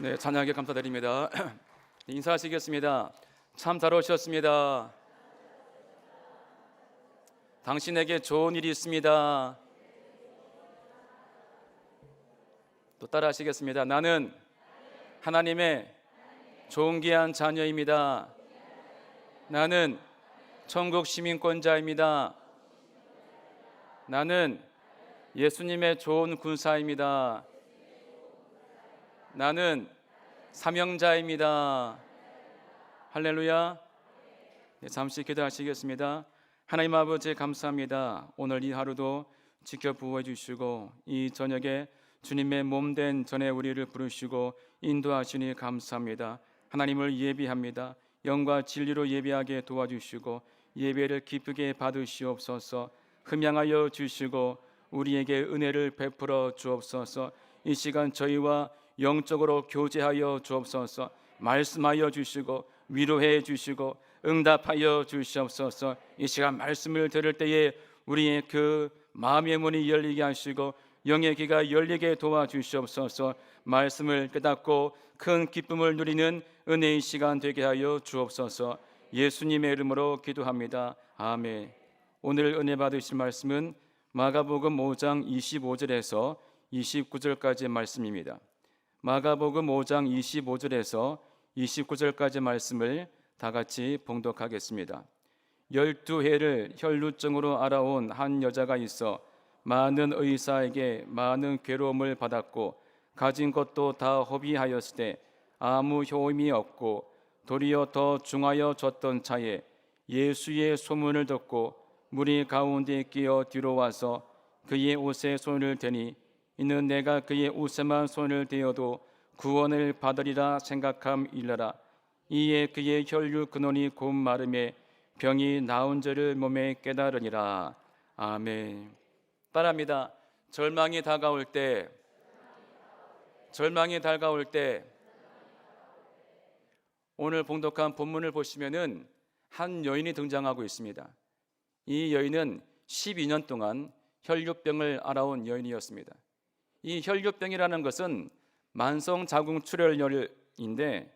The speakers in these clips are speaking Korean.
네, 찬양하게 감사드립니다. 인사하시겠습니다. 참 잘 오셨습니다. 당신에게 좋은 일이 있습니다. 또 따라 하시겠습니다. 나는 하나님의 좋은 귀한 자녀입니다. 나는 천국 시민권자입니다. 나는 예수님의 좋은 군사입니다. 나는 사명자입니다. 할렐루야. 네, 잠시 기도하시겠습니다. 하나님 아버지 감사합니다. 오늘 이 하루도 지켜보호 주시고 이 저녁에 주님의 몸된 전에 우리를 부르시고 인도하시니 감사합니다. 하나님을 예비합니다. 영과 진리로 예배하게 도와주시고 예배를 기쁘게 받으시옵소서. 흠양하여 주시고 우리에게 은혜를 베풀어 주옵소서. 이 시간 저희와 영적으로 교제하여 주옵소서. 말씀하여 주시고 위로해 주시고 응답하여 주시옵소서. 이 시간 말씀을 들을 때에 우리의 그 마음의 문이 열리게 하시고 영의 귀가 열리게 도와주시옵소서. 말씀을 깨닫고 큰 기쁨을 누리는 은혜의 시간 되게 하여 주옵소서. 예수님의 이름으로 기도합니다. 아멘. 오늘 은혜 받으실 말씀은 마가복음 5장 25절에서 29절까지의 말씀입니다. 마가복음 5장 25절에서 29절까지 말씀을 다 같이 봉독하겠습니다. 12해를 혈루증으로 알아온 한 여자가 있어 많은 의사에게 많은 괴로움을 받았고 가진 것도 다 허비하였을 때 아무 효임이 없고 도리어 더 중하여 졌던 차에 예수의 소문을 듣고 무리 가운데 끼어 뒤로 와서 그의 옷에 손을 대니 이는 내가 그의 옷에만 손을 대어도 구원을 받으리라 생각함일러라. 이에 그의 혈류 근원이 곧 마름에 병이 나은 줄을 몸에 깨달으니라. 아멘. 따라합니다. 절망이 다가올 때 오늘 봉독한 본문을 보시면은 한 여인이 등장하고 있습니다. 이 여인은 12년 동안 혈류병을 앓아온 여인이었습니다. 이 혈류병이라는 것은 만성 자궁 출혈열인데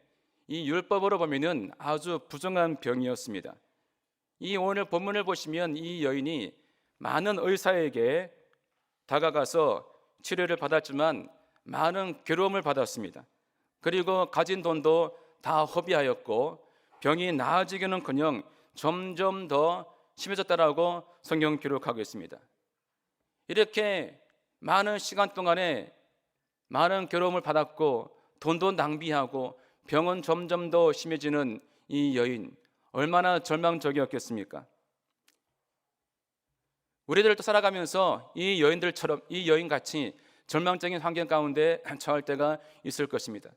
이 율법으로 보면은 아주 부정한 병이었습니다. 이 오늘 본문을 보시면 이 여인이 많은 의사에게 다가가서 치료를 받았지만 많은 괴로움을 받았습니다. 그리고 가진 돈도 다 허비하였고 병이 나아지기는커녕 점점 더 심해졌다라고 성경 기록하고 있습니다. 이렇게 많은 시간 동안에 많은 괴로움을 받았고 돈도 낭비하고 병은 점점 더 심해지는 이 여인, 얼마나 절망적이었겠습니까? 우리들도 살아가면서 이 여인들처럼 이 여인같이 절망적인 환경 가운데 처할 때가 있을 것입니다.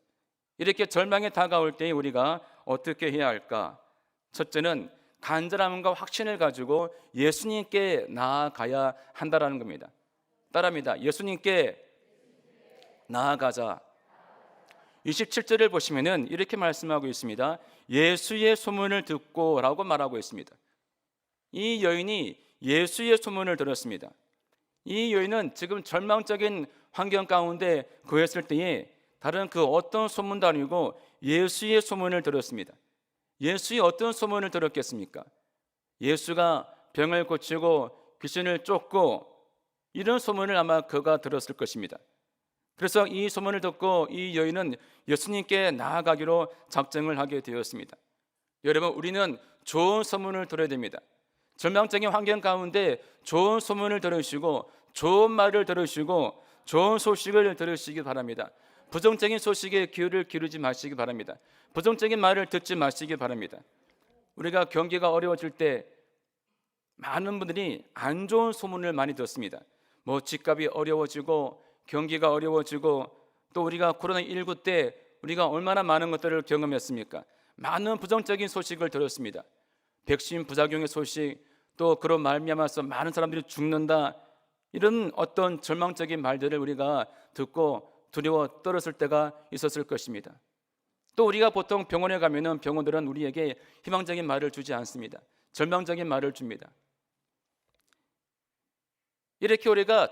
이렇게 절망이 다가올 때 우리가 어떻게 해야 할까? 첫째는 간절함과 확신을 가지고 예수님께 나아가야 한다라는 겁니다. 따라합니다. 예수님께 나아가자. 27절을 보시면은 이렇게 말씀하고 있습니다. 예수의 소문을 듣고 라고 말하고 있습니다. 이 여인이 예수의 소문을 들었습니다. 이 여인은 지금 절망적인 환경 가운데 거했을 때에 다른 그 어떤 소문도 아니고 예수의 소문을 들었습니다. 예수의 어떤 소문을 들었겠습니까? 예수가 병을 고치고 귀신을 쫓고 이런 소문을 아마 그가 들었을 것입니다. 그래서 이 소문을 듣고 이 여인은 예수님께 나아가기로 작정을 하게 되었습니다. 여러분, 우리는 좋은 소문을 들어야 됩니다. 절망적인 환경 가운데 좋은 소문을 들으시고 좋은 말을 들으시고 좋은 소식을 들으시기 바랍니다. 부정적인 소식에 귀를 기울이지 마시기 바랍니다. 부정적인 말을 듣지 마시기 바랍니다. 우리가 경기가 어려워질 때 많은 분들이 안 좋은 소문을 많이 듣습니다. 뭐 집값이 어려워지고 경기가 어려워지고 또 우리가 코로나19 때 우리가 얼마나 많은 것들을 경험했습니까? 많은 부정적인 소식을 들었습니다. 백신 부작용의 소식, 또 그런 말미암아서 많은 사람들이 죽는다, 이런 어떤 절망적인 말들을 우리가 듣고 두려워 떨었을 때가 있었을 것입니다. 또 우리가 보통 병원에 가면은 병원들은 우리에게 희망적인 말을 주지 않습니다. 절망적인 말을 줍니다. 이렇게 우리가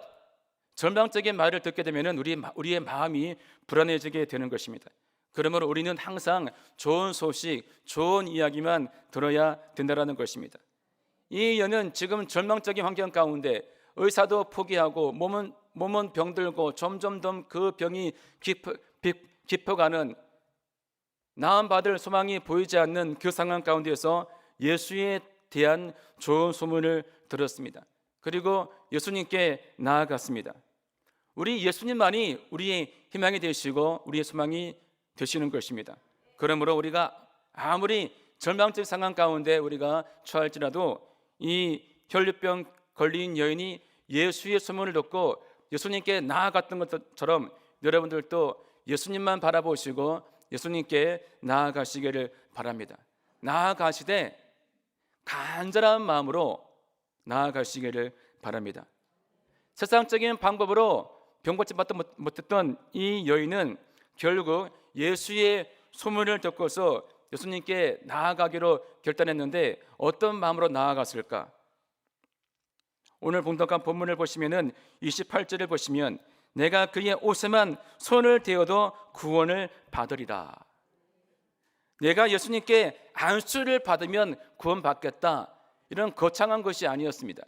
절망적인 말을 듣게 되면 우리의 마음이 불안해지게 되는 것입니다. 그러므로 우리는 항상 좋은 소식, 좋은 이야기만 들어야 된다는 것입니다. 이 여인은 지금 절망적인 환경 가운데 의사도 포기하고 몸은 병들고 점점 더 그 병이 깊어가는, 나음받을 소망이 보이지 않는 그 상황 가운데서 예수에 대한 좋은 소문을 들었습니다. 그리고 예수님께 나아갔습니다. 우리 예수님만이 우리의 희망이 되시고 우리의 소망이 되시는 것입니다. 그러므로 우리가 아무리 절망적 상황 가운데 우리가 처할지라도 이 혈류병 걸린 여인이 예수의 소문을 듣고 예수님께 나아갔던 것처럼 여러분들도 예수님만 바라보시고 예수님께 나아가시기를 바랍니다. 나아가시되 간절한 마음으로 나아가시기를 바랍니다. 세상적인 방법으로 병 고침 받지 못했던 이 여인은 결국 예수의 소문을 듣고서 예수님께 나아가기로 결단했는데 어떤 마음으로 나아갔을까? 오늘 봉독한 본문을 보시면은 28절을 보시면 내가 그의 옷에만 손을 대어도 구원을 받으리라. 내가 예수님께 안수를 받으면 구원받겠다, 이런 거창한 것이 아니었습니다.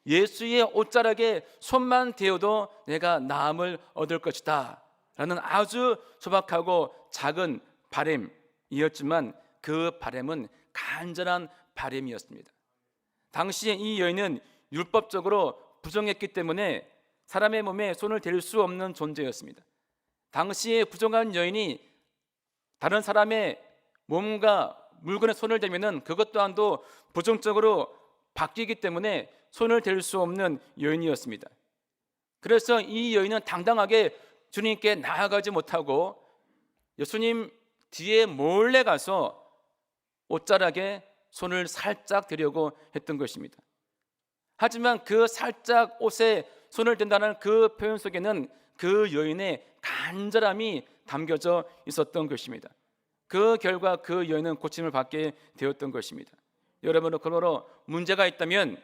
예수의 옷자락에 손만 대어도 내가 나음을 얻을 것이다 라는 아주 소박하고 작은 바람이었지만 그 바람은 간절한 바람이었습니다. 당시에 이 여인은 율법적으로 부정했기 때문에 사람의 몸에 손을 댈 수 없는 존재였습니다. 당시에 부정한 여인이 다른 사람의 몸과 물건에 손을 대면은 그것 또한도 부정적으로 바뀌기 때문에 손을 댈 수 없는 여인이었습니다. 그래서 이 여인은 당당하게 주님께 나아가지 못하고 예수님 뒤에 몰래 가서 옷자락에 손을 살짝 대려고 했던 것입니다. 하지만 그 살짝 옷에 손을 댄다는 그 표현 속에는 그 여인의 간절함이 담겨져 있었던 것입니다. 그 결과 그 여인은 고침을 받게 되었던 것입니다. 여러분은 그러므로 문제가 있다면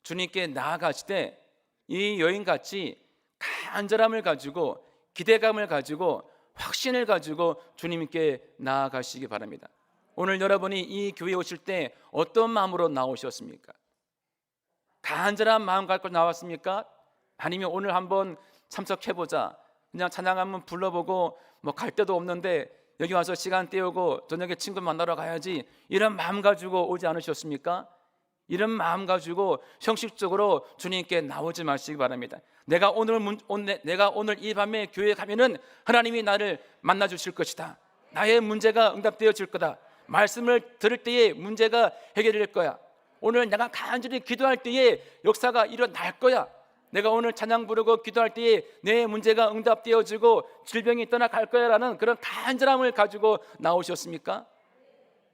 주님께 나아가시되 이 여인같이 간절함을 가지고 기대감을 가지고 확신을 가지고 주님께 나아가시기 바랍니다. 오늘 여러분이 이 교회에 오실 때 어떤 마음으로 나오셨습니까? 간절한 마음 갖고 나왔습니까? 아니면 오늘 한번 참석해보자, 그냥 찬양 한번 불러보고 뭐 갈 데도 없는데 여기 와서 시간 때우고 저녁에 친구 만나러 가야지, 이런 마음 가지고 오지 않으셨습니까? 이런 마음 가지고 형식적으로 주님께 나오지 마시기 바랍니다. 내가 오늘 이 밤에 교회에 가면은 하나님이 나를 만나 주실 것이다, 나의 문제가 응답되어질 거다, 말씀을 들을 때에 문제가 해결될 거야, 오늘 내가 간절히 기도할 때에 역사가 일어날 거야, 내가 오늘 찬양 부르고 기도할 때에 내 문제가 응답되어지고 질병이 떠나갈 거야 라는 그런 간절함을 가지고 나오셨습니까?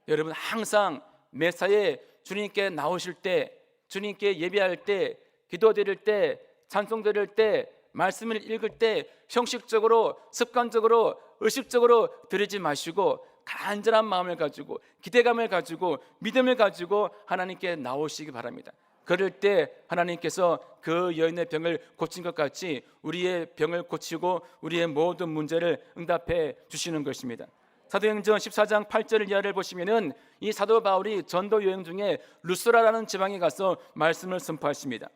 여러분, 항상 매사에 주님께 나오실 때, 주님께 예배할 때, 기도 드릴 때, 찬송 드릴 때, 말씀을 읽을 때 형식적으로, 습관적으로, 의식적으로 드리지 마시고 간절한 마음을 가지고, 기대감을 가지고, 믿음을 가지고 하나님께 나오시기 바랍니다. 그럴 때 하나님께서 그 여인의 병을 고친 것 같이 우리의 병을 고치고 우리의 모든 문제를 응답해 주시는 것입니다. 사도행전 14장 8절 이하를 보시면은 이 사도 바울이 전도 여행 중에 루스라라는 지방에 가서 말씀을 선포하십니다.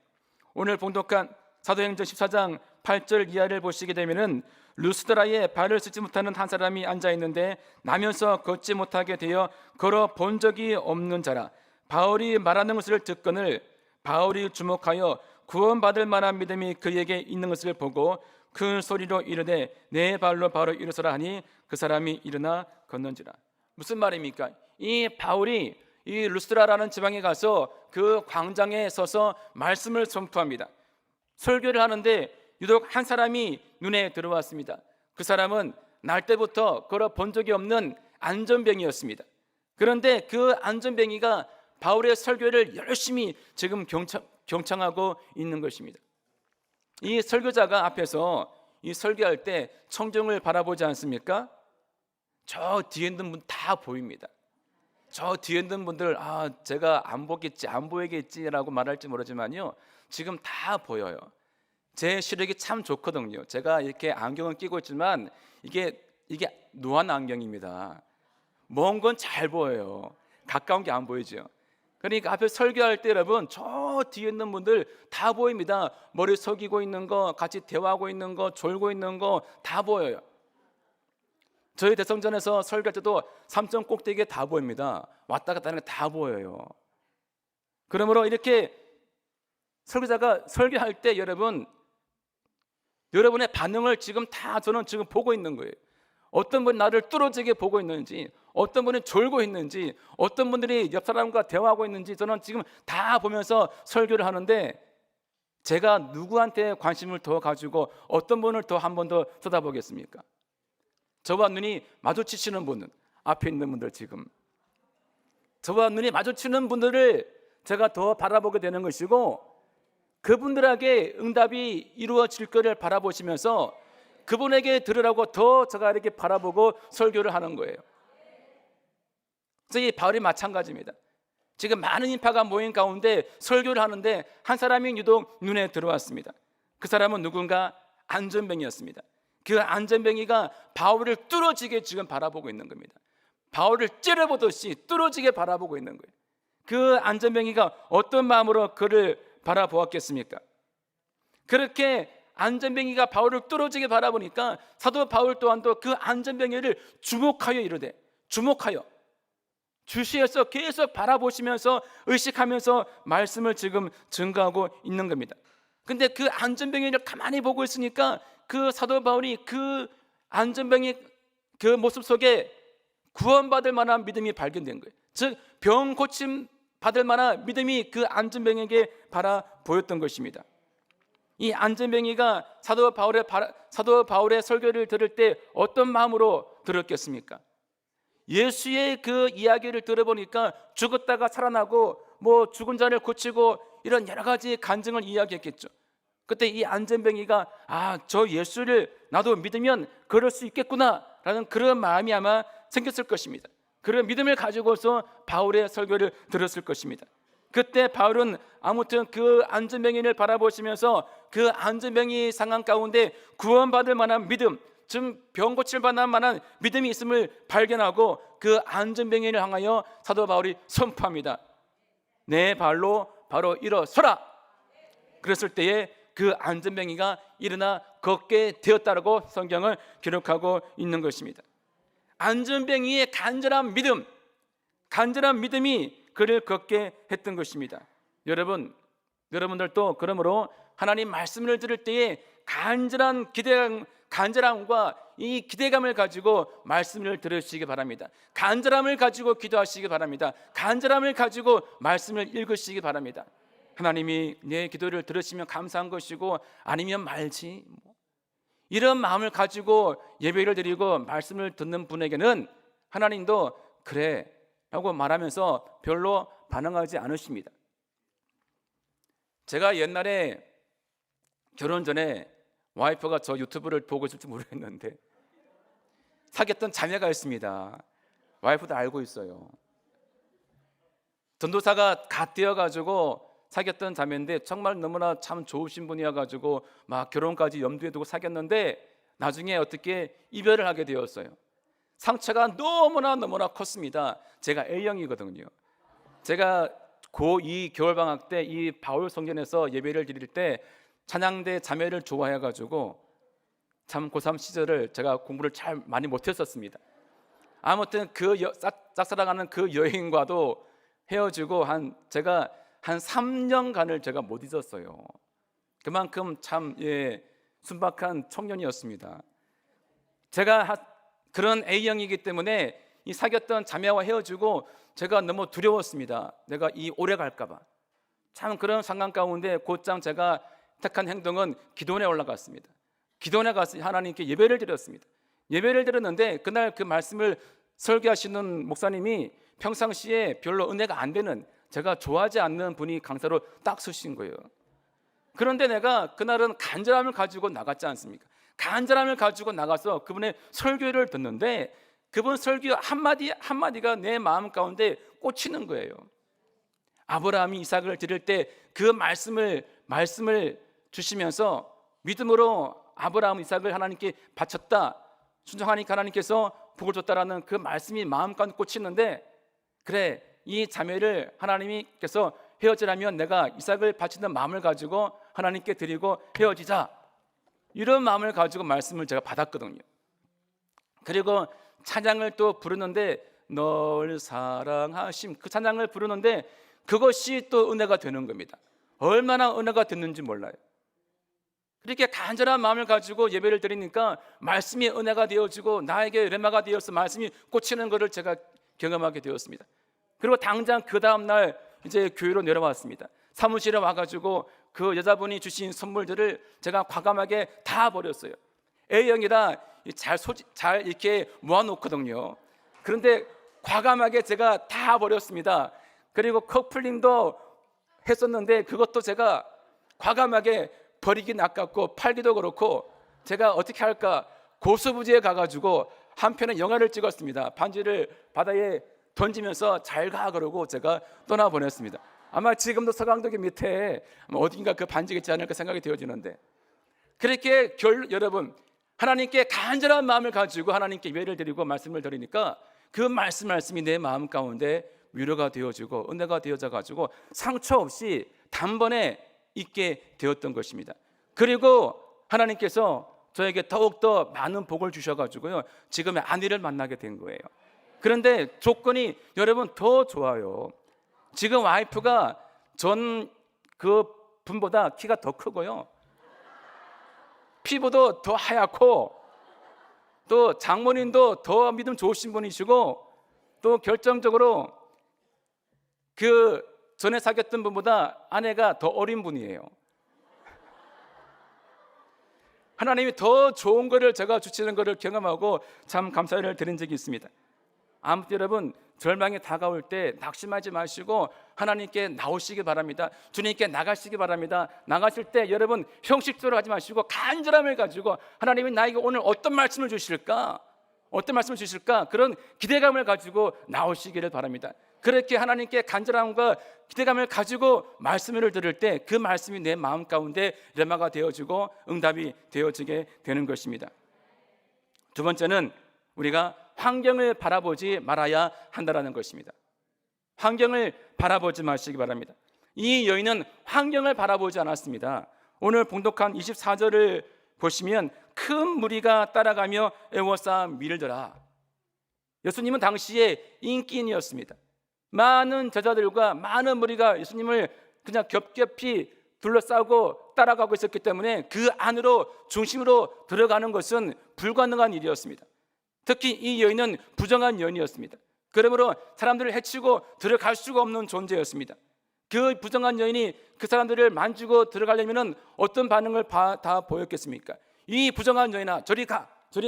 오늘 봉독한 사도행전 14장 8절 이하를 보시게 되면은 루스드라에 발을 쓰지 못하는 한 사람이 앉아 있는데 나면서 걷지 못하게 되어 걸어 본 적이 없는 자라. 바울이 말하는 것을 듣거늘 바울이 주목하여 구원받을 만한 믿음이 그에게 있는 것을 보고 큰 소리로 이르되 내 발로 바로 일어서라 하니 그 사람이 일어나 걷는지라. 무슨 말입니까? 이 바울이 이 루스드라라는 지방에 가서 그 광장에 서서 말씀을 선포합니다. 설교를 하는데 유독 한 사람이 눈에 들어왔습니다. 그 사람은 날 때부터 걸어 본 적이 없는 안전병이었습니다. 그런데 그 안전병이가 바울의 설교를 열심히 지금 경청하고 있는 것입니다. 이 설교자가 앞에서 이 설교할 때 청중을 바라보지 않습니까? 저 뒤에 있는 분 다 보입니다. 저 뒤에 있는 분들 제가 안 보겠지, 안 보이겠지라고 말할지 모르지만요, 지금 다 보여요. 제 시력이 참 좋거든요. 제가 이렇게 안경을 끼고 있지만 이게 노안 안경입니다. 먼 건 잘 보여요. 가까운 게 안 보이죠. 그러니까 앞에 설교할 때 여러분 저 뒤에 있는 분들 다 보입니다. 머리 숙이고 있는 거, 같이 대화하고 있는 거, 졸고 있는 거 다 보여요. 저희 대성전에서 설교할 때도 삼천 꼭대기에 다 보입니다. 왔다 갔다 하는 게 다 보여요. 그러므로 이렇게 설교자가 설교할 때 여러분의 반응을 지금 다 저는 지금 보고 있는 거예요. 어떤 분이 나를 뚫어지게 보고 있는지, 어떤 분이 졸고 있는지, 어떤 분들이 옆 사람과 대화하고 있는지 저는 지금 다 보면서 설교를 하는데, 제가 누구한테 관심을 더 가지고 어떤 분을 더 한 번 더 쳐다보겠습니까? 저와 눈이 마주치시는 분은, 앞에 있는 분들, 지금 저와 눈이 마주치는 분들을 제가 더 바라보게 되는 것이고, 그분들에게 응답이 이루어질 것을 바라보시면서 그분에게 들으라고 더 제가 이렇게 바라보고 설교를 하는 거예요. 그래서 이 바울이 마찬가지입니다. 지금 많은 인파가 모인 가운데 설교를 하는데 한 사람이 유독 눈에 들어왔습니다. 그 사람은 누군가? 안전뱅이였습니다. 그 안전뱅이가 바울을 뚫어지게 지금 바라보고 있는 겁니다. 바울을 찌르보듯이 뚫어지게 바라보고 있는 거예요. 그 안전뱅이가 어떤 마음으로 그를 바라보았겠습니까? 그렇게 안전뱅이가 바울을 뚫어지게 바라보니까 사도 바울 또한도 그 안전뱅이를 주목하여 이르되, 주목하여 주시에서 계속 바라보시면서 의식하면서 말씀을 지금 증거하고 있는 겁니다. 근데 그 안전뱅이를 가만히 보고 있으니까 그 사도 바울이 그 안전뱅이 그 모습 속에 구원받을 만한 믿음이 발견된 거예요. 즉 병 고침 받을 만한 믿음이 그 안전뱅이에게 바라 보였던 것입니다. 이 안전뱅이가 사도 바울의 설교를 들을 때 어떤 마음으로 들었겠습니까? 예수의 그 이야기를 들어보니까 죽었다가 살아나고 뭐 죽은 자를 고치고 이런 여러 가지 간증을 이야기했겠죠. 그때 이 안전뱅이가 저 예수를 나도 믿으면 그럴 수 있겠구나 라는 그런 마음이 아마 생겼을 것입니다. 그런 믿음을 가지고서 바울의 설교를 들었을 것입니다. 그때 바울은 아무튼 그 안전뱅이를 바라보시면서 그 안전뱅이 상황 가운데 구원받을 만한 믿음, 즉 병 고칠 만한 믿음이 있음을 발견하고 그 안전뱅이를 향하여 사도 바울이 선포합니다. 내 발로 바로 일어서라. 그랬을 때에 그 안전뱅이가 일어나 걷게 되었다라고 성경을 기록하고 있는 것입니다. 안전뱅이의 간절한 믿음이 그를 걷게 했던 것입니다. 여러분들도 그러므로 하나님 말씀을 들을 때에 간절함과 이 기대감을 가지고 말씀을 들으시기 바랍니다. 간절함을 가지고 기도하시기 바랍니다. 간절함을 가지고 말씀을 읽으시기 바랍니다. 하나님이 내 기도를 들으시면 감사한 것이고 아니면 말지, 이런 마음을 가지고 예배를 드리고 말씀을 듣는 분에게는 하나님도 그래 라고 말하면서 별로 반응하지 않으십니다. 제가 옛날에 결혼 전에 와이프가 저 유튜브를 보고 있을지 모르겠는데 사귀었던 자매가 있습니다. 와이프도 알고 있어요. 전도사가 갓 되어가지고 사귀었던 자매인데 정말 너무나 참 좋으신 분이어가지고 막 결혼까지 염두에 두고 사귀었는데 나중에 어떻게 이별을 하게 되었어요. 상처가 너무나 컸습니다. 제가 A형이거든요. 제가 고2 겨울방학 때 이 바울 성전에서 예배를 드릴 때 찬양대 자매를 좋아해가지고 참 고3 시절을 제가 공부를 잘 많이 못했었습니다. 아무튼 그 짝사랑하는 그 여인과도 헤어지고 제가 한 3년간을 제가 못 잊었어요. 그만큼 참 순박한 청년이었습니다. 제가 그런 A형이기 때문에 이 사귀었던 자매와 헤어지고 제가 너무 두려웠습니다. 내가 이 오래 갈까 봐. 참 그런 상황 가운데 곧장 제가 택한 행동은 기도원에 올라갔습니다. 기도원에 가서 하나님께 예배를 드렸습니다. 예배를 드렸는데 그날 그 말씀을 설교하시는 목사님이 평상시에 별로 은혜가 안 되는, 제가 좋아하지 않는 분이 강사로 딱 서신 거예요. 그런데 내가 그날은 간절함을 가지고 나갔지 않습니까? 간절함을 가지고 나가서 그분의 설교를 듣는데 그분 설교 한마디가 내 마음 가운데 꽂히는 거예요. 아브라함이 이삭을 드릴 때 그 말씀을 말씀을 주시면서 믿음으로 아브라함, 이삭을 하나님께 바쳤다, 순종하니까 하나님께서 복을 줬다라는 그 말씀이 마음가운데 꽂히는데, 그래, 이 자매를 하나님께서 헤어지라면 내가 이삭을 바치는 마음을 가지고 하나님께 드리고 헤어지자, 이런 마음을 가지고 말씀을 제가 받았거든요. 그리고 찬양을 또 부르는데, 널 사랑하심, 그 찬양을 부르는데 그것이 또 은혜가 되는 겁니다. 얼마나 은혜가 됐는지 몰라요. 이렇게 간절한 마음을 가지고 예배를 드리니까 말씀이 은혜가 되어지고 나에게 레마가 되어서 말씀이 꽂히는 것을 제가 경험하게 되었습니다. 그리고 당장 그 다음날 이제 교회로 내려왔습니다. 사무실에 와가지고 그 여자분이 주신 선물들을 제가 과감하게 다 버렸어요. A형이라 잘 이렇게 모아놓거든요. 그런데 과감하게 제가 다 버렸습니다. 그리고 커플링도 했었는데 그것도 제가 과감하게 버리긴 아깝고 팔기도 그렇고, 제가 어떻게 할까 고수부지에 가가지고 한편의 영화를 찍었습니다. 반지를 바다에 던지면서 잘 가 그러고 제가 떠나보냈습니다. 아마 지금도 서강도교 밑에 어딘가 그 반지가 있지 않을까 생각이 되어지는데, 그렇게 여러분 하나님께 간절한 마음을 가지고 하나님께 예배를 드리고 말씀을 드리니까 그 말씀이 내 마음 가운데 위로가 되어지고 은혜가 되어져 가지고 상처 없이 단번에 있게 되었던 것입니다. 그리고 하나님께서 저에게 더욱더 많은 복을 주셔가지고요, 지금의 아내를 만나게 된 거예요. 그런데 조건이 여러분 더 좋아요. 지금 와이프가 전 그 분보다 키가 더 크고요, 피부도 더 하얗고, 또 장모님도 더 믿음 좋으신 분이시고, 또 결정적으로 그 전에 사귀었던 분보다 아내가 더 어린 분이에요. 하나님이 더 좋은 거를 제가 주시는 거를 경험하고 참 감사를 드린 적이 있습니다. 아무튼 여러분, 절망이 다가올 때 낙심하지 마시고 하나님께 나오시기 바랍니다. 주님께 나가시기 바랍니다. 나가실 때 여러분 형식적으로 하지 마시고 간절함을 가지고 하나님이 나에게 오늘 어떤 말씀을 주실까, 어떤 말씀을 주실까, 그런 기대감을 가지고 나오시기를 바랍니다. 그렇게 하나님께 간절함과 기대감을 가지고 말씀을 들을 때 그 말씀이 내 마음 가운데 레마가 되어지고 응답이 되어지게 되는 것입니다. 두 번째는 우리가 환경을 바라보지 말아야 한다는 것입니다. 환경을 바라보지 마시기 바랍니다. 이 여인은 환경을 바라보지 않았습니다. 오늘 봉독한 24절을 보시면 큰 무리가 따라가며 애워싸 밀더라. 예수님은 당시에 인기인이었습니다. 많은 제자들과 많은 무리가 예수님을 그냥 겹겹이 둘러싸고 따라가고 있었기 때문에 그 안으로 중심으로 들어가는 것은 불가능한 일이었습니다. 특히 이 여인은 부정한 여인이었습니다. 그러므로 사람들을 해치고 들어갈 수가 없는 존재였습니다. 그 부정한 여인이 그 사람들을 만지고 들어가려면 어떤 반응을 다 보였겠습니까? 이 부정한 여인아, 저리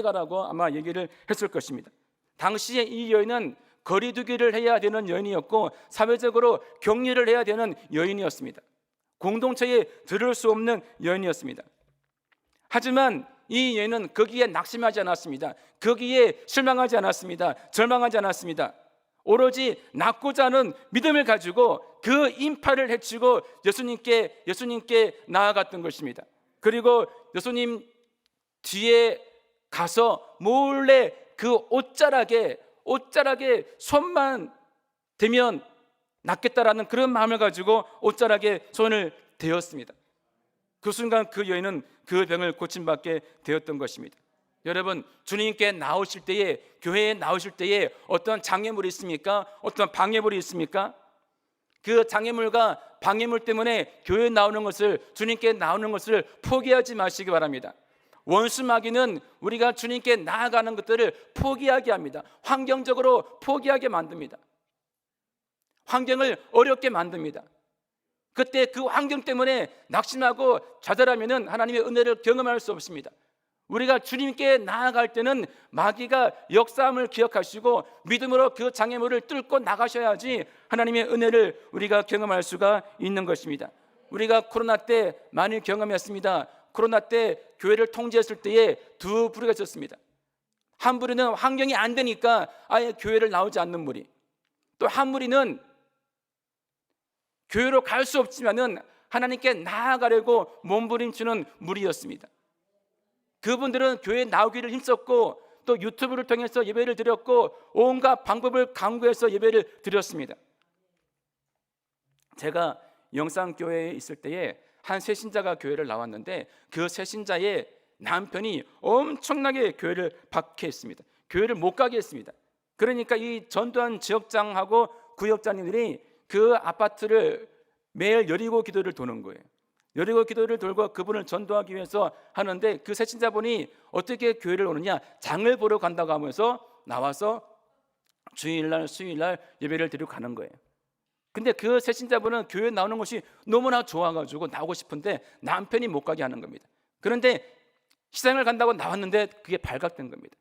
가라고 아마 얘기를 했을 것입니다. 당시에 이 여인은 거리두기를 해야 되는 여인이었고 사회적으로 격리를 해야 되는 여인이었습니다. 공동체에 들을 수 없는 여인이었습니다. 하지만 이 여인은 거기에 낙심하지 않았습니다. 거기에 실망하지 않았습니다. 절망하지 않았습니다. 오로지 낳고자 하는 믿음을 가지고 그 인파를 헤치고 예수님께 나아갔던 것입니다. 그리고 예수님 뒤에 가서 몰래 그 옷자락에 손만 대면 낫겠다라는 그런 마음을 가지고 옷자락에 손을 대었습니다. 그 순간 그 여인은 그 병을 고침받게 되었던 것입니다. 여러분, 주님께 나오실 때에, 교회에 나오실 때에 어떤 장애물이 있습니까? 어떤 방해물이 있습니까? 그 장애물과 방해물 때문에 교회에 나오는 것을, 주님께 나오는 것을 포기하지 마시기 바랍니다. 원수 마귀는 우리가 주님께 나아가는 것들을 포기하게 합니다. 환경적으로 포기하게 만듭니다. 환경을 어렵게 만듭니다. 그때 그 환경 때문에 낙심하고 좌절하면 하나님의 은혜를 경험할 수 없습니다. 우리가 주님께 나아갈 때는 마귀가 역사함을 기억하시고 믿음으로 그 장애물을 뚫고 나가셔야지 하나님의 은혜를 우리가 경험할 수가 있는 것입니다. 우리가 코로나 때 많이 경험했습니다. 코로나 때 교회를 통제했을 때에 두 부류가 있었습니다. 한 부류는 환경이 안 되니까 아예 교회를 나오지 않는 무리, 또 한 무리는 교회로 갈 수 없지만은 하나님께 나아가려고 몸부림치는 무리였습니다. 그분들은 교회에 나오기를 힘썼고 또 유튜브를 통해서 예배를 드렸고 온갖 방법을 강구해서 예배를 드렸습니다. 제가 영산교회에 있을 때에 한 새신자가 교회를 나왔는데 그 새신자의 남편이 엄청나게 교회를 박해했습니다. 교회를 못 가게 했습니다. 그러니까 이 전도한 지역장하고 구역장님들이 그 아파트를 매일 여리고 기도를 도는 거예요. 여리고 기도를 돌고 그분을 전도하기 위해서 하는데 그 새신자분이 어떻게 교회를 오느냐, 장을 보러 간다고 하면서 나와서 주일날 수요일날 예배를 드리고 가는 거예요. 근데 그 새신자분은 교회 나오는 것이 너무나 좋아가지고 나오고 싶은데 남편이 못 가게 하는 겁니다. 그런데 시장을 간다고 나왔는데 그게 발각된 겁니다.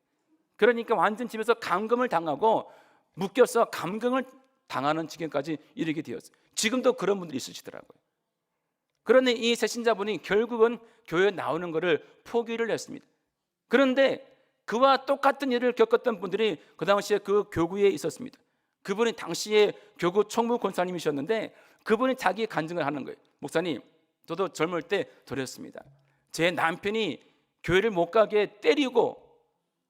그러니까 완전 집에서 감금을 당하고 묶여서 감금을 당하는 지경까지 이르게 되었어요. 지금도 그런 분들이 있으시더라고요. 그런데 이 새신자분이 결국은 교회에 나오는 것을 포기를 했습니다. 그런데 그와 똑같은 일을 겪었던 분들이 그 당시에 그 교구에 있었습니다. 그분이 당시에 교구 총무 권사님이셨는데 그분이 자기 간증을 하는 거예요. 목사님, 저도 젊을 때 그랬습니다. 제 남편이 교회를 못 가게 때리고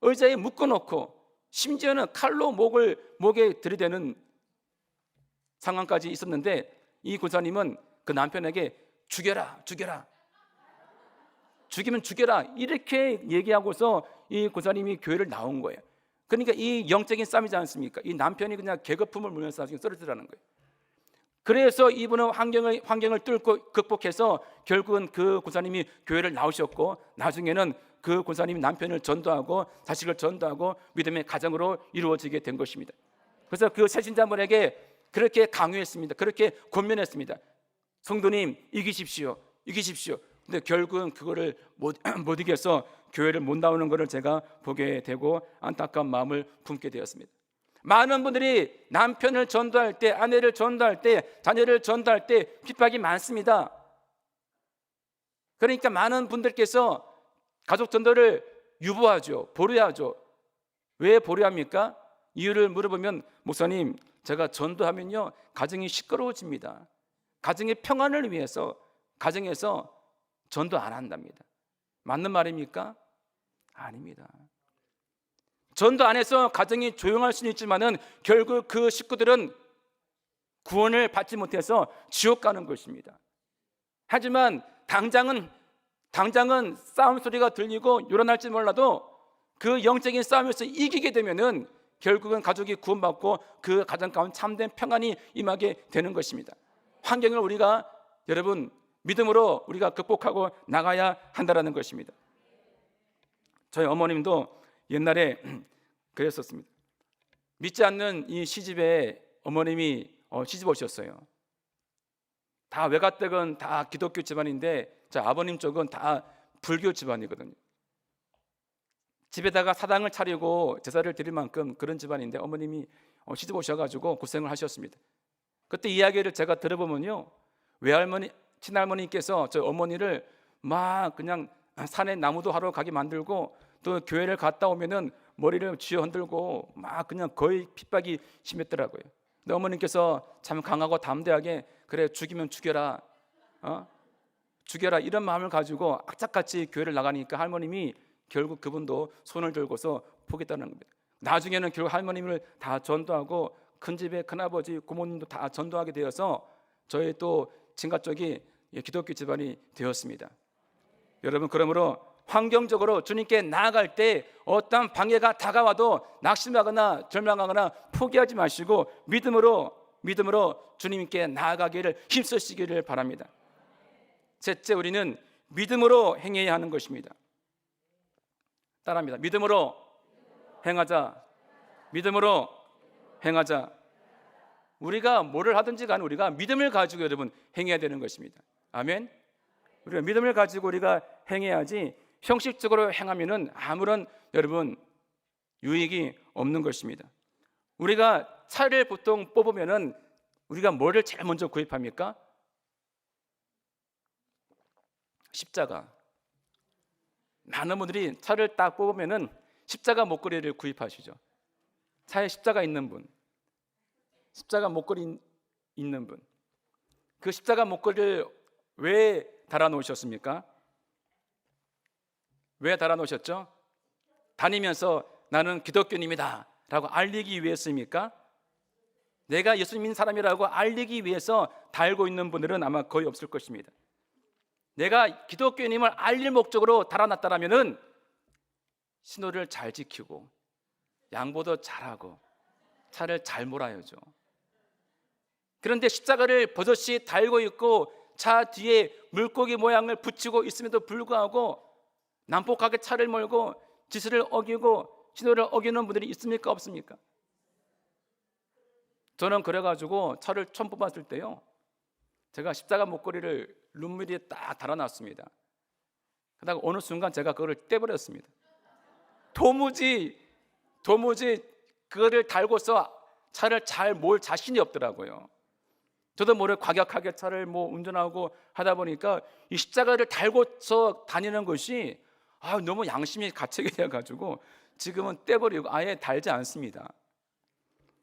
의자에 묶어놓고 심지어는 칼로 목에 들이대는 상황까지 있었는데 이 권사님은 그 남편에게 죽여라, 죽이면 죽여라 이렇게 얘기하고서 이 권사님이 교회를 나온 거예요. 그러니까 이 영적인 싸움이지 않습니까? 이 남편이 그냥 계급품을 물면서 나중에 쓰러지라는 거예요. 그래서 이분은 환경을 뚫고 극복해서 결국은 그 권사님이 교회를 나오셨고 나중에는 그 권사님이 남편을 전도하고 자식을 전도하고 믿음의 가정으로 이루어지게 된 것입니다. 그래서 그 새신자분에게 그렇게 강요했습니다. 그렇게 권면했습니다. 성도님 이기십시오. 근데 결국은 그거를 못 이겨서 교회를 못 나오는 것을 제가 보게 되고 안타까운 마음을 품게 되었습니다. 많은 분들이 남편을 전도할 때, 아내를 전도할 때, 자녀를 전도할 때 핍박이 많습니다. 그러니까 많은 분들께서 가족 전도를 유보하죠. 보류하죠. 왜 보류합니까? 이유를 물어보면 목사님, 제가 전도하면요 가정이 시끄러워집니다. 가정의 평안을 위해서 가정에서 전도 안 한답니다. 맞는 말입니까? 아닙니다. 전도 안 해서 가정이 조용할 수는 있지만은 결국 그 식구들은 구원을 받지 못해서 지옥 가는 것입니다. 하지만 당장은 싸움 소리가 들리고 요란할지 몰라도 그 영적인 싸움에서 이기게 되면은 결국은 가족이 구원받고 그 가정 가운데 참된 평안이 임하게 되는 것입니다. 환경을 우리가 여러분 믿음으로 우리가 극복하고 나가야 한다는 것입니다. 저희 어머님도 옛날에 그랬었습니다. 믿지 않는 이 시집에 어머님이 시집 오셨어요. 다 외가댁은 다 기독교 집안인데 저 아버님 쪽은 다 불교 집안이거든요. 집에다가 사당을 차리고 제사를 드릴 만큼 그런 집안인데 어머님이 시집 오셔가지고 고생을 하셨습니다. 그때 이야기를 제가 들어보면요, 외할머니, 친할머니께서 저 어머니를 막 그냥 산에 나무도 하러 가게 만들고 또 교회를 갔다 오면은 머리를 쥐어 흔들고 막 그냥 거의 핍박이 심했더라고요. 근데 어머님께서 참 강하고 담대하게 그래 죽이면 죽여라, 죽여라 이런 마음을 가지고 악착같이 교회를 나가니까 할머님이 결국 그분도 손을 들고서 포기했다는 겁니다. 나중에는 결국 할머님을 다 전도하고 큰 집에 큰아버지 고모님도 다 전도하게 되어서 저희 또 친가 쪽이 기독교 집안이 되었습니다. 여러분, 그러므로 환경적으로 주님께 나아갈 때 어떠한 방해가 다가와도 낙심하거나 절망하거나 포기하지 마시고 믿음으로 주님께 나아가기를 힘쓰시기를 바랍니다. 셋째, 우리는 믿음으로 행해야 하는 것입니다. 따라합니다. 믿음으로 행하자. 믿음으로 행하자. 우리가 뭐를 하든지 간에 우리가 믿음을 가지고 여러분 행해야 되는 것입니다. 아멘. 우리가 믿음을 가지고 우리가 행해야지 형식적으로 행하면은 아무런 여러분 유익이 없는 것입니다. 우리가 차를 보통 뽑으면은 우리가 뭐를 제일 먼저 구입합니까? 십자가. 많은 분들이 차를 딱 뽑으면은 십자가 목걸이를 구입하시죠. 차에 십자가 있는 분, 십자가 목걸이 있는 분, 그 십자가 목걸이를 왜 달아놓으셨습니까? 왜 달아놓으셨죠? 다니면서 나는 기독교인입니다 라고 알리기 위해서입니까? 내가 예수 믿는 사람이라고 알리기 위해서 달고 있는 분들은 아마 거의 없을 것입니다. 내가 기독교인임을 알릴 목적으로 달아놨다라면은 신호를 잘 지키고 양보도 잘하고 차를 잘 몰아야죠. 그런데 십자가를 버젓이 달고 있고 차 뒤에 물고기 모양을 붙이고 있음에도 불구하고 난폭하게 차를 몰고 지시를 어기고 신호를 어기는 분들이 있습니까? 없습니까? 저는 그래가지고 차를 처음 뽑았을 때요, 제가 십자가 목걸이를 눈무리에 딱 달아놨습니다. 그러다가 어느 순간 제가 그거를 떼버렸습니다. 도무지 그거를 달고서 차를 잘 몰 자신이 없더라고요. 저도 모르게 과격하게 차를 운전하고 하다 보니까 이 십자가를 달고서 다니는 것이 너무 양심이 가책이 되어가지고 지금은 떼버리고 아예 달지 않습니다.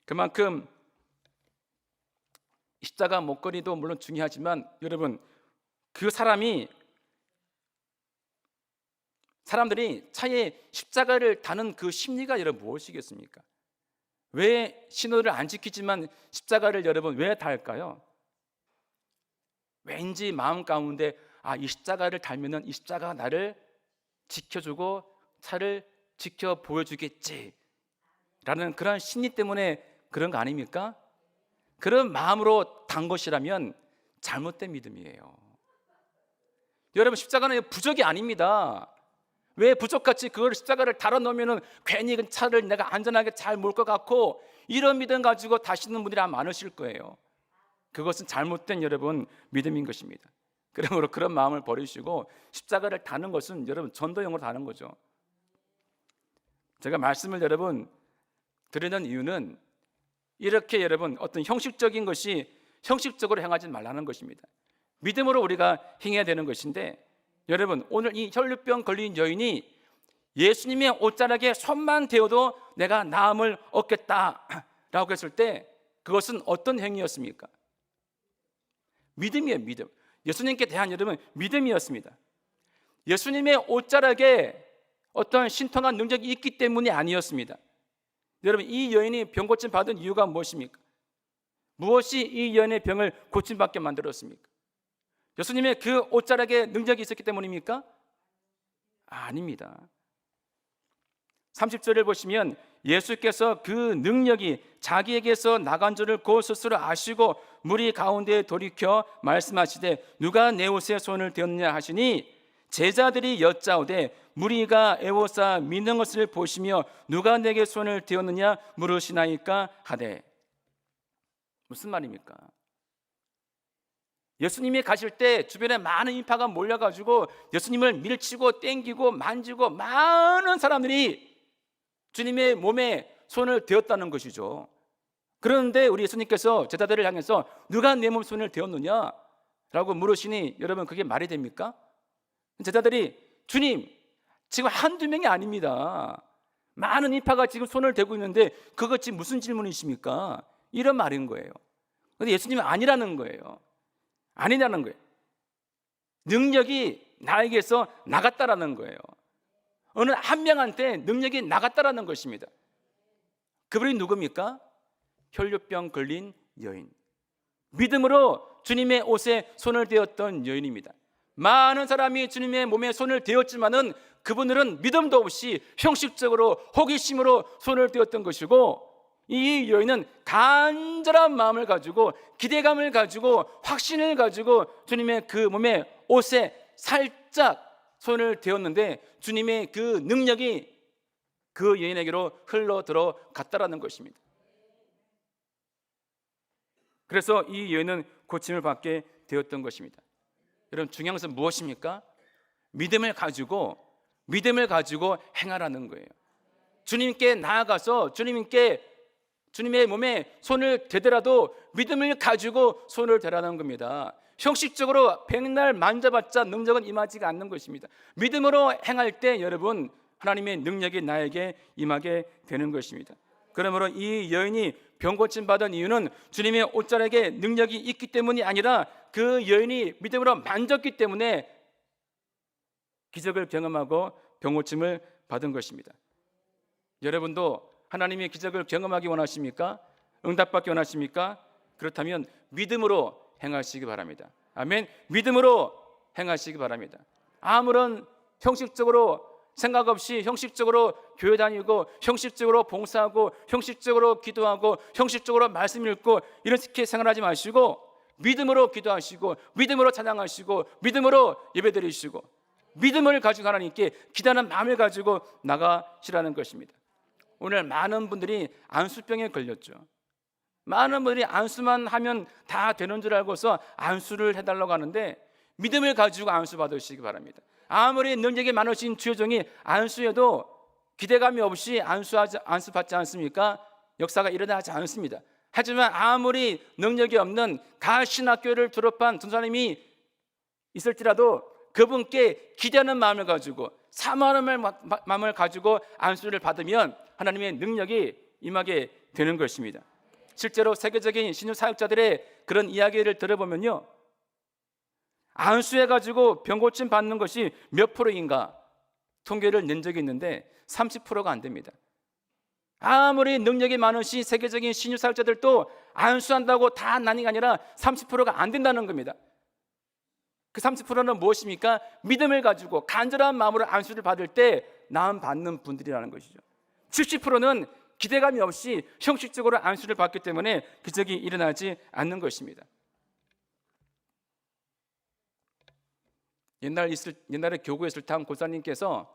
그만큼 십자가 목걸이도 물론 중요하지만 여러분, 그 사람들이 차에 십자가를 다는 그 심리가 여러분 무엇이겠습니까? 왜 신호를 안 지키지만 십자가를 여러분 왜 달까요? 왠지 마음 가운데 이 십자가를 달면은 이 십자가가 나를 지켜주고 차를 지켜 보여주겠지 라는 그런 심리 때문에 그런 거 아닙니까? 그런 마음으로 단 것이라면 잘못된 믿음이에요. 여러분, 십자가는 부적이 아닙니다. 왜 부적같이 그걸 십자가를 달아놓으면 괜히 그 차를 내가 안전하게 잘 몰 것 같고 이런 믿음 가지고 다시는 분들이 아마 많으실 거예요. 그것은 잘못된 여러분 믿음인 것입니다. 그러므로 그런 마음을 버리시고 십자가를 다는 것은 여러분 전도용으로 다는 거죠. 제가 말씀을 여러분 드리는 이유는 이렇게 여러분 어떤 형식적인 것이 형식적으로 행하지 말라는 것입니다. 믿음으로 우리가 행해야 되는 것인데, 여러분 오늘 이 혈류병 걸린 여인이 예수님의 옷자락에 손만 대어도 내가 나음을 얻겠다라고 했을 때 그것은 어떤 행위였습니까? 믿음이에요. 믿음. 예수님께 대한 여러분 믿음이었습니다. 예수님의 옷자락에 어떤 신통한 능력이 있기 때문이 아니었습니다. 여러분, 이 여인이 병 고침 받은 이유가 무엇입니까? 무엇이 이 여인의 병을 고침받게 만들었습니까? 예수님의 그 옷자락에 능력이 있었기 때문입니까? 아닙니다. 30절을 보시면 예수께서 그 능력이 자기에게서 나간 줄을 곧 스스로 아시고 무리 가운데 돌이켜 말씀하시되 누가 내 옷에 손을 대었느냐 하시니 제자들이 여짜오되 무리가 에워싸 믿는 것을 보시며 누가 내게 손을 대었느냐 물으시나이까 하되. 무슨 말입니까? 예수님이 가실 때 주변에 많은 인파가 몰려가지고 예수님을 밀치고 땡기고 만지고 많은 사람들이 주님의 몸에 손을 대었다는 것이죠. 그런데 우리 예수님께서 제자들을 향해서 누가 내 몸에 손을 대었느냐 라고 물으시니 여러분 그게 말이 됩니까? 제자들이 주님, 지금 한두 명이 아닙니다. 많은 인파가 지금 손을 대고 있는데 그것 지금 무슨 질문이십니까? 이런 말인 거예요. 그런데 예수님은 아니라는 거예요. 아니라는 거예요. 능력이 나에게서 나갔다라는 거예요. 어느 한 명한테 능력이 나갔다라는 것입니다. 그분이 누굽니까? 혈류병 걸린 여인. 믿음으로 주님의 옷에 손을 대었던 여인입니다. 많은 사람이 주님의 몸에 손을 대었지만은 그분들은 믿음도 없이 형식적으로 호기심으로 손을 대었던 것이고, 이 여인은 간절한 마음을 가지고 기대감을 가지고 확신을 가지고 주님의 그 몸에 옷에 살짝 손을 대었는데 주님의 그 능력이 그 여인에게로 흘러 들어갔다라는 것입니다. 그래서 이 여인은 고침을 받게 되었던 것입니다. 여러분, 중요한 것은 무엇입니까? 믿음을 가지고 행하라는 거예요. 주님께 나아가서 주님의 몸에 손을 대더라도 믿음을 가지고 손을 대라는 겁니다. 형식적으로 백날 만져봤자 능력은 임하지가 않는 것입니다. 믿음으로 행할 때 여러분 하나님의 능력이 나에게 임하게 되는 것입니다. 그러므로 이 여인이 병 고침 받은 이유는 주님의 옷자락에 능력이 있기 때문이 아니라 그 여인이 믿음으로 만졌기 때문에 기적을 경험하고 병 고침을 받은 것입니다. 여러분도 하나님의 기적을 경험하기 원하십니까? 응답받기 원하십니까? 그렇다면 믿음으로 행하시기 바랍니다. 아멘. 믿음으로 행하시기 바랍니다. 아무런 형식적으로 생각 없이 형식적으로 교회 다니고 형식적으로 봉사하고 형식적으로 기도하고 형식적으로 말씀 읽고 이렇게 생활하지 마시고 믿음으로 기도하시고 믿음으로 찬양하시고 믿음으로 예배드리시고 믿음을 가지고 하나님께 기도하는 마음을 가지고 나가시라는 것입니다. 오늘 많은 분들이 안수병에 걸렸죠. 많은 분들이 안수만 하면 다 되는 줄 알고서 안수를 해달라고 하는데 믿음을 가지고 안수 받으시기 바랍니다. 아무리 능력이 많으신 주의 종이 안수해도 기대감이 없이 안수받지 않습니까? 역사가 일어나지 않습니다. 하지만 아무리 능력이 없는 가신학교를 졸업한 전사님이 있을지라도 그분께 기대하는 마음을 가지고 사모하는 마음을 가지고 안수를 받으면 하나님의 능력이 임하게 되는 것입니다. 실제로 세계적인 신유 사역자들의 그런 이야기를 들어보면요, 안수해가지고 병 고침 받는 것이 몇 프로인가 통계를 낸 적이 있는데 30%가 안 됩니다. 아무리 능력이 많으신 세계적인 신유 사역자들도 안수한다고 다 나는 게 아니라 30%가 안 된다는 겁니다. 그 30%는 무엇입니까? 믿음을 가지고 간절한 마음으로 안수를 받을 때 나음 받는 분들이라는 것이죠. 70%는 기대감이 없이 형식적으로 안수를 받기 때문에 기적이 일어나지 않는 것입니다. 옛날에 교구에 있을 때 한 고사님께서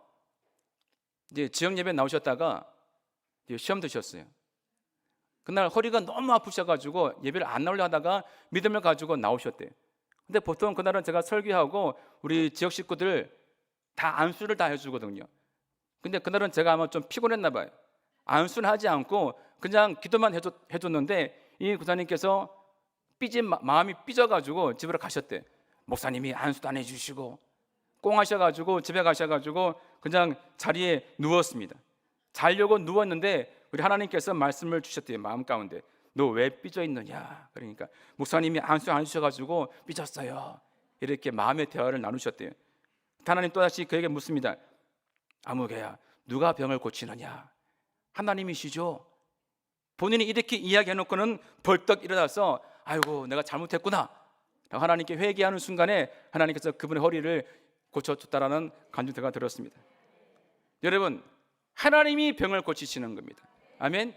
이제 지역 예배 나오셨다가 시험 드셨어요. 그날 허리가 너무 아프셔가지고 예배를 안 나오려 하다가 믿음을 가지고 나오셨대요. 근데 보통 그날은 제가 설교하고 우리 지역 식구들 다 안수를 다 해주거든요. 근데 그날은 제가 아마 좀 피곤했나 봐요. 안수는 하지 않고 그냥 기도만 해줬는데 이 구사님께서 마음이 삐져가지고 집으로 가셨대. 목사님이 안수도 안 해주시고 꽁하셔가지고 집에 가셔가지고 그냥 자리에 누웠습니다. 자려고 누웠는데 우리 하나님께서 말씀을 주셨대요. 마음 가운데 너 왜 삐져 있느냐. 그러니까 목사님이 안수 안 해주셔가지고 삐졌어요. 이렇게 마음의 대화를 나누셨대요. 하나님 또다시 그에게 묻습니다. 아무개야, 누가 병을 고치느냐? 하나님이시죠. 본인이 이렇게 이야기해놓고는 벌떡 일어나서 아이고 내가 잘못했구나 하나님께 회개하는 순간에 하나님께서 그분의 허리를 고쳐줬다라는 간증대가 들었습니다. 여러분, 하나님이 병을 고치시는 겁니다. 아멘.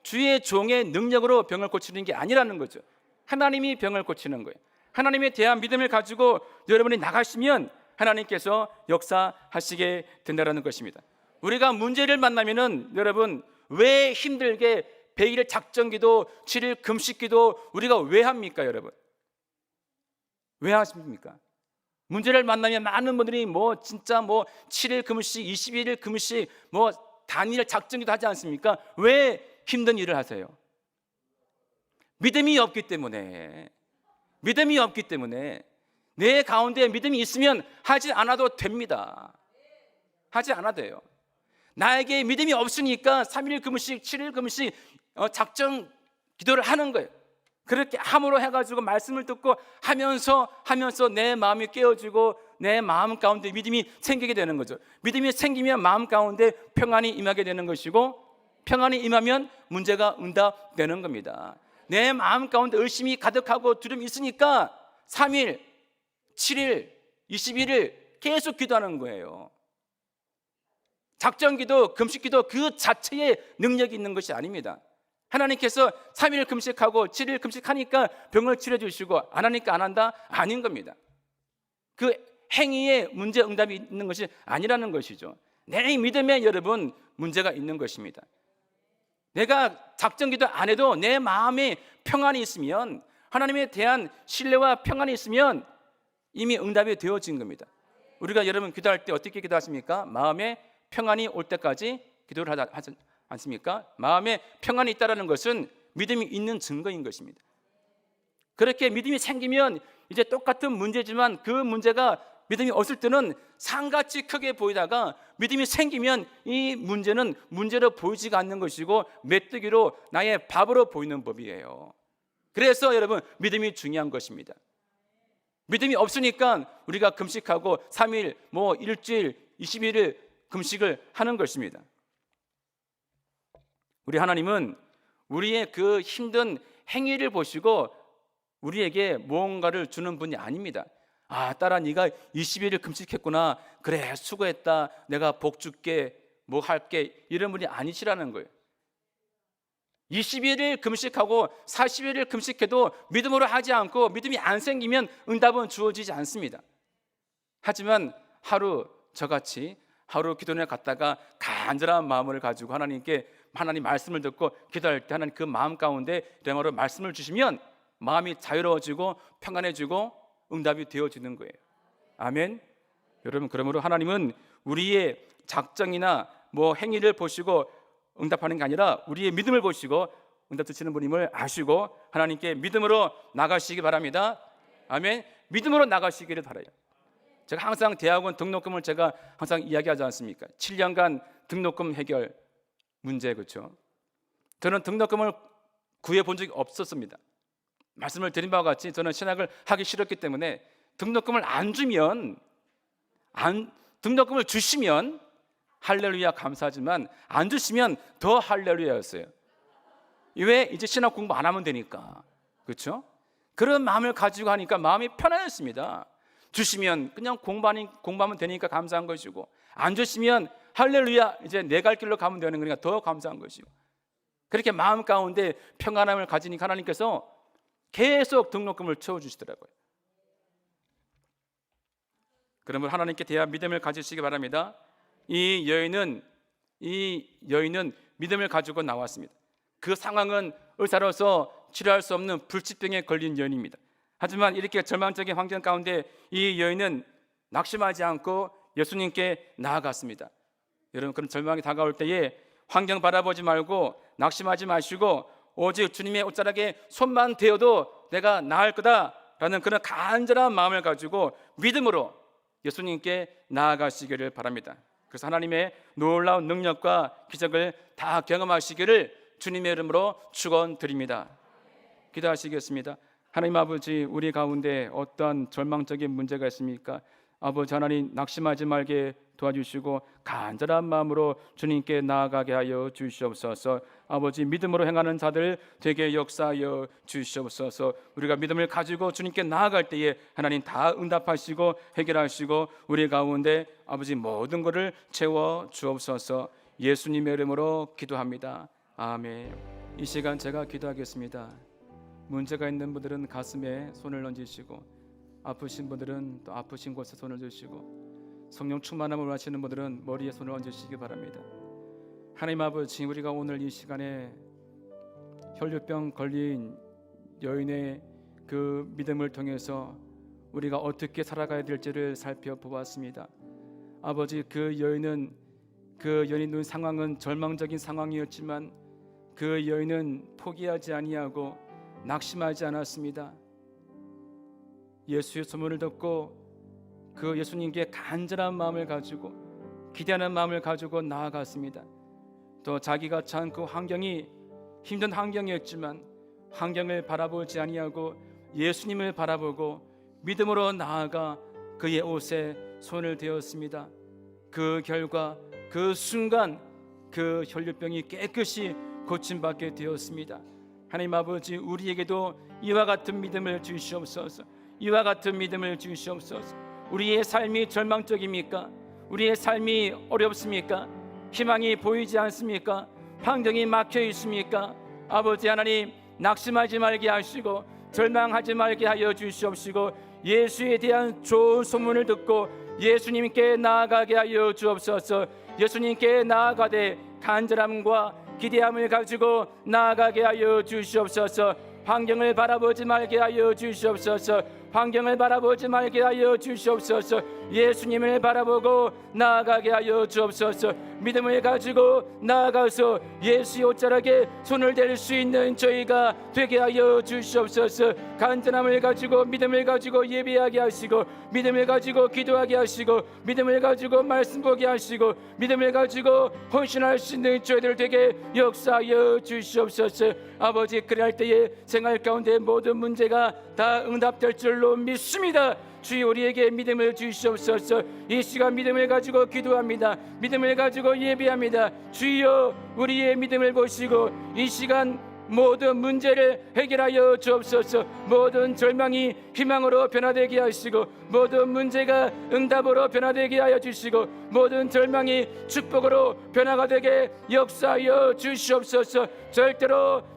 주의 종의 능력으로 병을 고치는 게 아니라는 거죠. 하나님이 병을 고치는 거예요. 하나님에 대한 믿음을 가지고 여러분이 나가시면 하나님께서 역사하시게 된다는 것입니다. 우리가 문제를 만나면은 여러분 왜 힘들게 100일 작정기도 7일 금식기도 우리가 왜 합니까? 여러분 왜 하십니까? 문제를 만나면 많은 분들이 진짜 7일 금식 21일 금식 단일 작정기도 하지 않습니까? 왜 힘든 일을 하세요? 믿음이 없기 때문에. 믿음이 없기 때문에. 내 가운데 믿음이 있으면 하지 않아도 됩니다. 하지 않아도 돼요. 나에게 믿음이 없으니까 3일 금식 7일 금식 작정 기도를 하는 거예요. 그렇게 함으로 해가지고 말씀을 듣고 하면서 내 마음이 깨어지고 내 마음 가운데 믿음이 생기게 되는 거죠. 믿음이 생기면 마음 가운데 평안이 임하게 되는 것이고 평안이 임하면 문제가 응답되는 겁니다. 내 마음 가운데 의심이 가득하고 두려움이 있으니까 3일, 7일, 21일 계속 기도하는 거예요. 작정기도, 금식기도 그 자체에 능력이 있는 것이 아닙니다. 하나님께서 3일 금식하고 7일 금식하니까 병을 치료해 주시고 안 하니까 안 한다? 아닌 겁니다. 그 행위에 문제 응답이 있는 것이 아니라는 것이죠. 내 믿음에 여러분 문제가 있는 것입니다. 내가 작정기도 안 해도 내 마음에 평안이 있으면 하나님에 대한 신뢰와 평안이 있으면 이미 응답이 되어진 겁니다. 우리가 여러분 기도할 때 어떻게 기도하십니까? 마음에 평안이 올 때까지 기도를 하지 않습니까? 마음에 평안이 있다는 것은 믿음이 있는 증거인 것입니다. 그렇게 믿음이 생기면 이제 똑같은 문제지만 그 문제가 믿음이 없을 때는 산같이 크게 보이다가 믿음이 생기면 이 문제는 문제로 보이지가 않는 것이고 메뚜기로 나의 밥으로 보이는 법이에요. 그래서 여러분, 믿음이 중요한 것입니다. 믿음이 없으니까 우리가 금식하고 3일, 일주일, 21일 금식을 하는 것입니다. 우리 하나님은 우리의 그 힘든 행위를 보시고 우리에게 무언가를 주는 분이 아닙니다. 아, 딸아, 네가 21일 금식했구나. 그래, 수고했다. 내가 복 줄게, 뭐 할게. 이런 분이 아니시라는 거예요. 21일 금식하고 41일 금식해도 믿음으로 하지 않고 믿음이 안 생기면 응답은 주어지지 않습니다. 하지만 저같이 하루 기도원에 갔다가 간절한 마음을 가지고 하나님 말씀을 듣고 기도할 때 하나님 그 마음 가운데 령으로 말씀을 주시면 마음이 자유로워지고 평안해지고 응답이 되어지는 거예요. 아멘. 여러분, 그러므로 하나님은 우리의 작정이나 행위를 보시고 응답하는 게 아니라 우리의 믿음을 보시고 응답 주시는 분임을 아시고 하나님께 믿음으로 나가시기 바랍니다. 아멘. 믿음으로 나가시기를 바라요. 제가 항상 대학원 등록금을 제가 항상 이야기하지 않습니까? 7년간 등록금 해결 문제, 그렇죠? 저는 등록금을 구해본 적이 없었습니다. 말씀을 드린 바와 같이 저는 신학을 하기 싫었기 때문에 등록금을 안 주면 등록금을 주시면 할렐루야 감사하지만 안 주시면 더 할렐루야였어요. 왜? 이제 신학 공부 안 하면 되니까. 그렇죠? 그런 마음을 가지고 하니까 마음이 편안했습니다. 주시면 그냥 공부하면 되니까 감사한 것이고, 안 주시면 할렐루야 이제 내 갈 길로 가면 되는 거니까 더 감사한 것이고, 그렇게 마음 가운데 평안함을 가지니까 하나님께서 계속 등록금을 채워주시더라고요. 그러면 하나님께 대한 믿음을 가지시기 바랍니다. 이 여인은 믿음을 가지고 나왔습니다. 그 상황은 의사로서 치료할 수 없는 불치병에 걸린 여인입니다. 하지만 이렇게 절망적인 환경 가운데 이 여인은 낙심하지 않고 예수님께 나아갔습니다. 여러분, 그럼 절망이 다가올 때에 환경 바라보지 말고 낙심하지 마시고 오직 주님의 옷자락에 손만 대어도 내가 나을 거다라는 그런 간절한 마음을 가지고 믿음으로 예수님께 나아가시기를 바랍니다. 그래서 하나님의 놀라운 능력과 기적을 다 경험하시기를 주님의 이름으로 축원드립니다. 기도하시겠습니다. 하나님 아버지, 우리 가운데 어떠한 절망적인 문제가 있습니까? 아버지 하나님, 낙심하지 말게 도와주시고 간절한 마음으로 주님께 나아가게 하여 주시옵소서. 아버지, 믿음으로 행하는 자들 되게 역사하여 주시옵소서. 우리가 믿음을 가지고 주님께 나아갈 때에 하나님 다 응답하시고 해결하시고 우리 가운데 아버지 모든 것을 채워 주옵소서. 예수님의 이름으로 기도합니다. 아멘. 이 시간 제가 기도하겠습니다. 문제가 있는 분들은 가슴에 손을 얹으시고, 아프신 분들은 또 아프신 곳에 손을 드시고, 성령 충만함을 원하시는 분들은 머리에 손을 얹으시기 바랍니다. 하나님 아버지, 우리가 오늘 이 시간에 혈류병 걸린 여인의 그 믿음을 통해서 우리가 어떻게 살아가야 될지를 살펴보았습니다. 아버지, 그 여인이 누운 상황은 절망적인 상황이었지만 그 여인은 포기하지 아니하고 낙심하지 않았습니다. 예수의 소문을 듣고 그 예수님께 간절한 마음을 가지고 기대하는 마음을 가지고 나아갔습니다. 또 자기가 처한 그 환경이 힘든 환경이었지만 환경을 바라보지 아니하고 예수님을 바라보고 믿음으로 나아가 그의 옷에 손을 대었습니다. 그 결과 그 순간 그 혈류병이 깨끗이 고침받게 되었습니다. 하나님 아버지, 우리에게도 이와 같은 믿음을 주시옵소서. 이와 같은 믿음을 주시옵소서. 우리의 삶이 절망적입니까? 우리의 삶이 어렵습니까? 희망이 보이지 않습니까? 환경이 막혀 있습니까? 아버지 하나님, 낙심하지 말게 하시고 절망하지 말게 하여 주시옵시고 예수에 대한 좋은 소문을 듣고 예수님께 나아가게 하여 주옵소서. 예수님께 나아가되 간절함과 기대함을 가지고 나아가게 하여 주시옵소서. 환경을 바라보지 말게 하여 주시옵소서. 환경을 바라보지 말게 하여 주시옵소서. 예수님을 바라보고 나아가게 하여 주옵소서. 믿음을 가지고 나아가서 예수의 옷자락에 손을 댈 수 있는 저희가 되게 하여 주시옵소서. 간절함을 가지고 믿음을 가지고 예배하게 하시고, 믿음을 가지고 기도하게 하시고, 믿음을 가지고 말씀 보게 하시고, 믿음을 가지고 헌신할 수 있는 저희들 되게 역사하여 주시옵소서. 아버지, 그리할 때에 생활 가운데 모든 문제가 다 응답될 줄로 믿습니다. 주여, 우리에게 믿음을 주시옵소서. 이 시간 믿음을 가지고 기도합니다. 믿음을 가지고 예배합니다. 주여, 우리의 믿음을 보시고 이 시간 모든 문제를 해결하여 주옵소서. 모든 절망이 희망으로 변화되게 하시고, 모든 문제가 응답으로 변화되게 하여 주시고, 모든 절망이 축복으로 변화가 되게 역사하여 주시옵소서.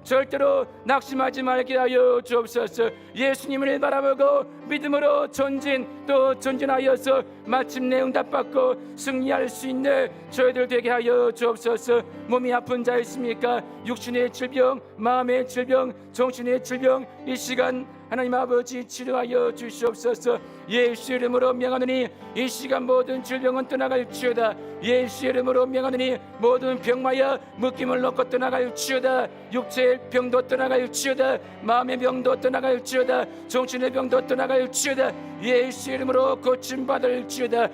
절대로 낙심하지 말게 하여 주옵소서. 예수님을 바라보고 믿음으로 전진하여서 마침내 응답받고 승리할 수 있는 저희들 되게 하여 주옵소서. 몸이 아픈 자 있습니까? 육신의 질병, 마음의 질병, 정신의 질병, 이 시간 하나님 아버지 치료하여 주시옵소서. 예수 이름으로 명하노니 이 시간 모든 질병은 떠나갈지어다. 예수 이름으로 명하노니 모든 병마야 묶임을 놓고 떠나갈지어다. 육체의 병도 떠나갈지어다. 마음의 병도 떠나갈지어다. 정신의 병도 떠나갈지어다. 예수 이름으로 고침받을지어다.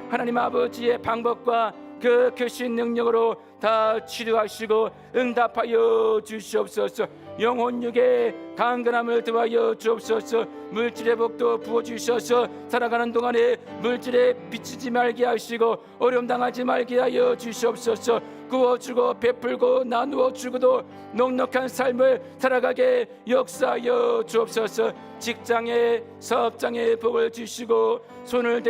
하나님 아버지의 방법과 그 크신 능력으로 다 치료하시고 응답하여 주시옵소서. 영혼 육에 강건함을 더하여 주옵소서. 물질의 복도 부어주셔서 살아가는 동안에 물질에 비치지 말게 하시고 어려움 당하지 말게 하여 주시옵소서. 구워주고 베풀고 나누어 주고도 넉넉한 삶을 살아가게 역사하여 주옵소서. 직장에 사업장에 복을 주시고 손을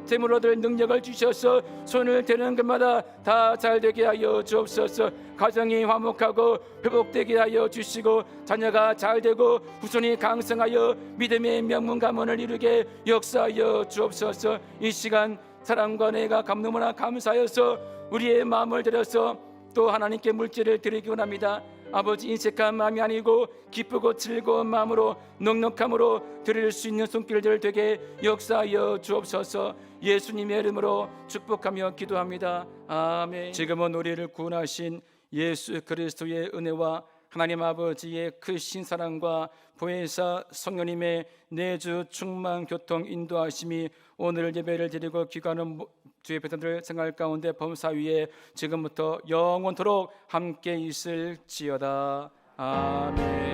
대물 얻을 능력을 주셔서 손을 대는 것마다 다 잘되게 하여 주옵소서. 가정이 화목하고 회복되게 하여 주시고 자녀가 잘되고 후손이 강성하여 믿음의 명문 가문을 이루게 역사하여 주옵소서. 이 시간 사랑과 내가 너무나 감사하여서 우리의 마음을 들여서 또 하나님께 물질을 드리기 원합니다. 아버지, 인색한 마음이 아니고 기쁘고 즐거운 마음으로 넉넉함으로 드릴 수 있는 손길들 되게 역사하여 주옵소서. 예수님의 이름으로 축복하며 기도합니다. 아멘. 지금은 우리를 구원하신 예수 그리스도의 은혜와 하나님 아버지의 크신 사랑과 보혜사 성령님의 내주 충만 교통 인도하심이 오늘 예배를 드리고 기도하는 주의 백성들 생활 가운데 범사 위에 지금부터 영원토록 함께 있을지어다. 아멘.